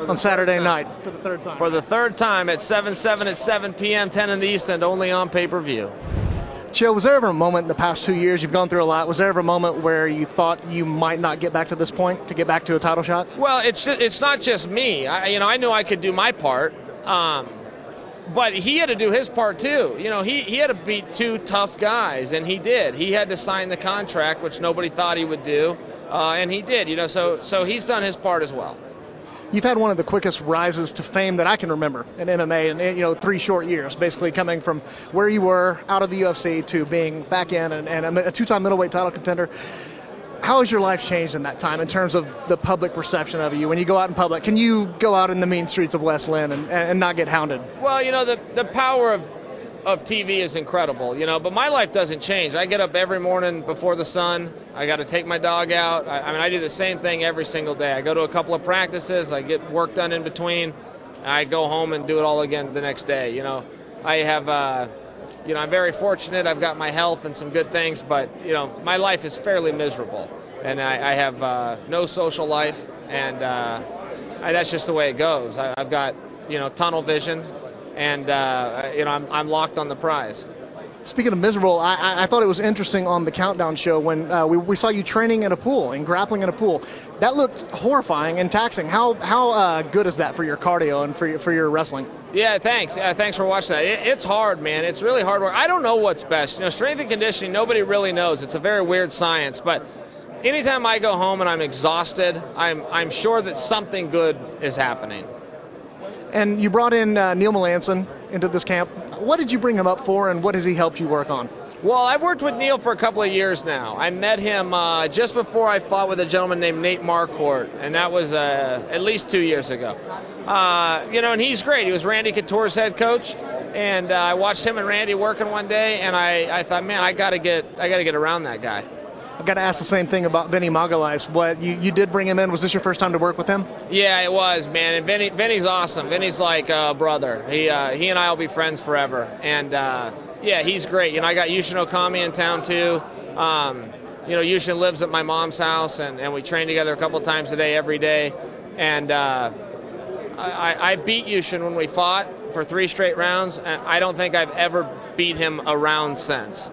on Saturday night for the third time. For the third time at 7/7 at 7 p.m., 10 in the East End, only on pay-per-view. Chael, was there ever a moment in the past 2 years, you've gone through a lot, was there ever a moment where you thought you might not get back to this point, to get back to a title shot? Well, it's not just me. I knew I could do my part, but he had to do his part too. He had to beat two tough guys, and he did. He had to sign the contract, which nobody thought he would do, and he did. So he's done his part as well. You've had one of the quickest rises to fame that I can remember in MMA in 3 short years, basically coming from where you were out of the UFC to being back in and a 2-time middleweight title contender. How has your life changed in that time in terms of the public perception of you? When you go out in public, can you go out in the mean streets of West Lynn and not get hounded? Well, the power of TV is incredible, but my life doesn't change. I get up every morning before the sun. I got to take my dog out. I do the same thing every single day. I go to a couple of practices. I get work done in between. I go home and do it all again the next day. I have, I'm very fortunate. I've got my health and some good things, but, my life is fairly miserable. And I have no social life, and that's just the way it goes. I've got, tunnel vision. And, I'm locked on the prize. Speaking of miserable, I thought it was interesting on the Countdown show when we saw you training in a pool and grappling in a pool. That looked horrifying and taxing. How good is that for your cardio and for your wrestling? Yeah, thanks. Thanks for watching that. It's hard, man. It's really hard work. I don't know what's best. Strength and conditioning, nobody really knows. It's a very weird science. But anytime I go home and I'm exhausted, I'm sure that something good is happening. And you brought in Neil Melanson into this camp. What did you bring him up for, and what has he helped you work on? Well, I've worked with Neil for a couple of years now. I met him just before I fought with a gentleman named Nate Marquardt, and that was at least 2 years ago. And he's great. He was Randy Couture's head coach, and I watched him and Randy working one day, and I thought, man, I gotta get around that guy. I've got to ask the same thing about Vinny Magalhaes. What you did bring him in? Was this your first time to work with him? Yeah, it was, man. And Vinny's awesome. Vinny's like a brother. He and I will be friends forever. And yeah, he's great. I got Yushin Okami in town too. Yushin lives at my mom's house, and we train together a couple times a day, every day. And I beat Yushin when we fought for 3 straight rounds, and I don't think I've ever beat him a round since.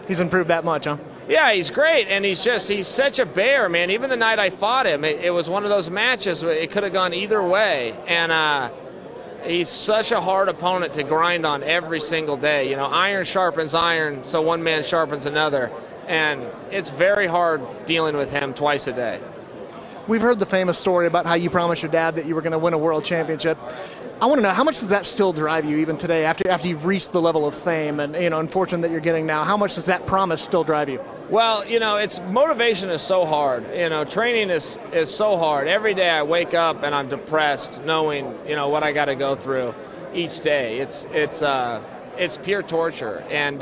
He's improved that much, huh? Yeah, he's great, and he's such a bear, man. Even the night I fought him, it was one of those matches where it could have gone either way, and he's such a hard opponent to grind on every single day. Iron sharpens iron, so one man sharpens another, and it's very hard dealing with him twice a day. We've heard the famous story about how you promised your dad that you were going to win a world championship. I want to know, how much does that still drive you even today after you've reached the level of fame and fortune that you're getting now? How much does that promise still drive you? Well, motivation is so hard. Training is so hard. Every day I wake up and I'm depressed, knowing what I got to go through each day. It's pure torture, and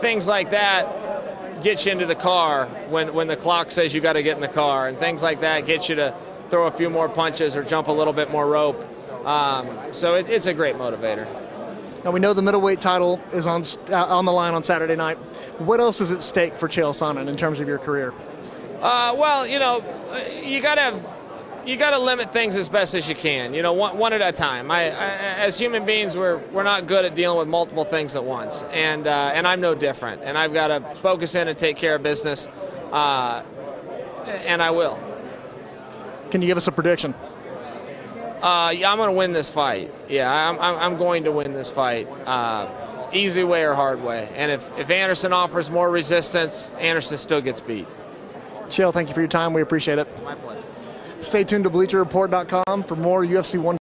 things like that get you into the car when the clock says you got to get in the car, and things like that get you to throw a few more punches or jump a little bit more rope. So it's a great motivator. Now, we know the middleweight title is on the line on Saturday night. What else is at stake for Chael Sonnen in terms of your career? Well, you gotta limit things as best as you can. One at a time. As human beings, we're not good at dealing with multiple things at once, and I'm no different. And I've got to focus in and take care of business, and I will. Can you give us a prediction? Yeah, I'm going to win this fight. Yeah, I'm going to win this fight. Easy way or hard way. And if Anderson offers more resistance, Anderson still gets beat. Chael, thank you for your time. We appreciate it. My pleasure. Stay tuned to BleacherReport.com for more UFC 1.